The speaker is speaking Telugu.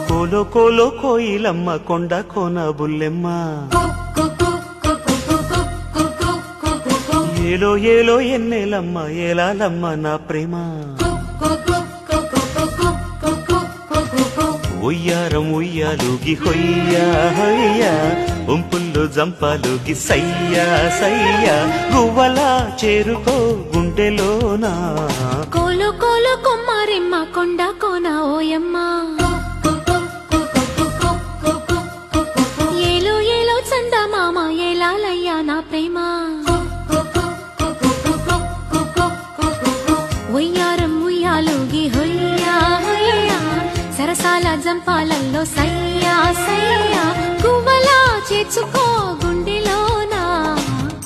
కోలో కోలో కోయిలమ్మ కొండ కోన బుల్లెమ్మ ఏలో ఏలో ఎన్నెలమ్మ ఏలాలమ్మ నా ప్రేమ ఉయ్యారం ఉయ్యాలుగి హొయ్యా హొయ్యా ఉంపుల్లో జంపాలుగి సయ్యా సయ్యా గువ్వలా చేరుకో గుండెలోనా కోలో కోలో కొమ్మారెమ్మ కొండ కోన ఓయమ్మ ఏలో ఏలో చందమామ ఏలాలయ్యా నా ప్రేమ ఉయ్యారం ఉయ్యాలుగి హొయ్యా హొయ్యా సరసాల జంపాలల్లో సయ్యా సయ్యా గువ్వలా చేర్చుకో